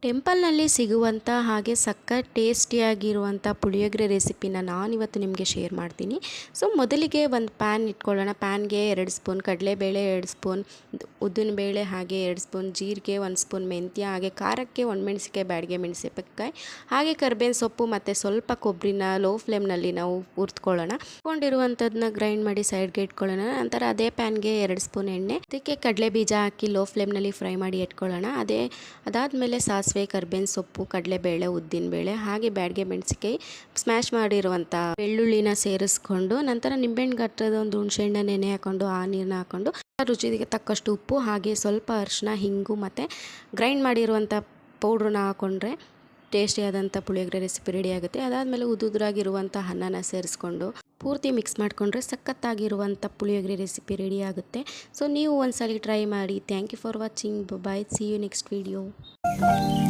ಟೆಂಪಲ್ನಲ್ಲಿ ಸಿಗುವಂಥ ಹಾಗೆ ಸಖತ್ ಟೇಸ್ಟಿಯಾಗಿರುವಂಥ ಪುಳಿಯೋಗರೆ ರೆಸಿಪಿನ ನಾನಿವತ್ತು ನಿಮಗೆ ಶೇರ್ ಮಾಡ್ತೀನಿ. ಸೊ ಮೊದಲಿಗೆ ಒಂದು ಪ್ಯಾನ್ ಇಟ್ಕೊಳ್ಳೋಣ. ಪ್ಯಾನ್ಗೆ 2 ಸ್ಪೂನ್ ಕಡಲೆಬೇಳೆ, 2 ಸ್ಪೂನ್ ಉದ್ದಿನಬೇಳೆ, ಹಾಗೆ 2 ಸ್ಪೂನ್ ಜೀರಿಗೆ, 1 ಸ್ಪೂನ್ ಮೆಂತ್ಯ, ಹಾಗೆ ಖಾರಕ್ಕೆ ಒಣಮೆಣಸಿಕಾಯಿ, ಬ್ಯಾಡಗೆ ಮೆಣಸಿನಕಾಯಿ, ಹಾಗೆ ಕರಿಬೇವಿನ ಸೊಪ್ಪು ಮತ್ತು ಸ್ವಲ್ಪ ಕೊಬ್ಬರಿನ ಲೋ ಫ್ಲೇಮ್ನಲ್ಲಿ ನಾವು ಹುರಿದುಕೊಳ್ಳೋಣ. ಹುರ್ಕೊಂಡಿರುವಂಥದ್ದನ್ನ ಗ್ರೈಂಡ್ ಮಾಡಿ ಸೈಡ್ಗೆ ಇಟ್ಕೊಳ್ಳೋಣ. ನಂತರ ಅದೇ ಪ್ಯಾನ್ಗೆ 2 ಸ್ಪೂನ್ ಎಣ್ಣೆ, ಅದಕ್ಕೆ ಕಡಲೆ ಬೀಜ ಹಾಕಿ ಲೋ ಫ್ಲೇಮ್ನಲ್ಲಿ ಫ್ರೈ ಮಾಡಿ ಇಟ್ಕೊಳ್ಳೋಣ. ಅದಾದಮೇಲೆ ಸಾಸಿವೆ, ಕರಿಬೇವಿನ ಸೊಪ್ಪು, ಕಡಲೆಬೇಳೆ, ಉದ್ದಿನಬೇಳೆ, ಹಾಗೆ ಬ್ಯಾಡಗೆ ಮೆಣಸಿಕಾಯಿ, ಸ್ಮ್ಯಾಶ್ ಮಾಡಿರುವಂಥ ಬೆಳ್ಳುಳ್ಳಿನ ಸೇರಿಸ್ಕೊಂಡು, ನಂತರ ನಿಂಬೆಹಣ್ಣು ಗಾತ್ರದ ಒಂದು ಹುಣಸೆಹಣ್ಣು ನೆನೆ ಹಾಕ್ಕೊಂಡು ಆ ನೀರನ್ನ ಹಾಕ್ಕೊಂಡು ರುಚಿಗೆ ತಕ್ಕಷ್ಟು ಉಪ್ಪು, ಹಾಗೆ ಸ್ವಲ್ಪ ಅರಿಶಿನ, ಹಿಂಗು ಮತ್ತು ಗ್ರೈಂಡ್ ಮಾಡಿರುವಂಥ ಪೌಡ್ರನ್ನ ಹಾಕ್ಕೊಂಡ್ರೆ ಟೇಸ್ಟಿಯಾದಂಥ ಪುಳಿಯೋಗರೆ ರೆಸಿಪಿ ರೆಡಿ ಆಗುತ್ತೆ. ಅದಾದಮೇಲೆ ಉದುರಾಗಿರುವಂಥ ಅನ್ನನ ಸೇರಿಸ್ಕೊಂಡು ಪೂರ್ತಿ ಮಿಕ್ಸ್ ಮಾಡಿಕೊಂಡ್ರೆ ಸಖತ್ತಾಗಿರುವಂಥ ಪುಳಿಯೋಗರೆ ರೆಸಿಪಿ ರೆಡಿ ಆಗುತ್ತೆ. ಸೊ ನೀವು ಒಂದ್ಸಲ ಟ್ರೈ ಮಾಡಿ. Thank you for watching. Bye. See you next video.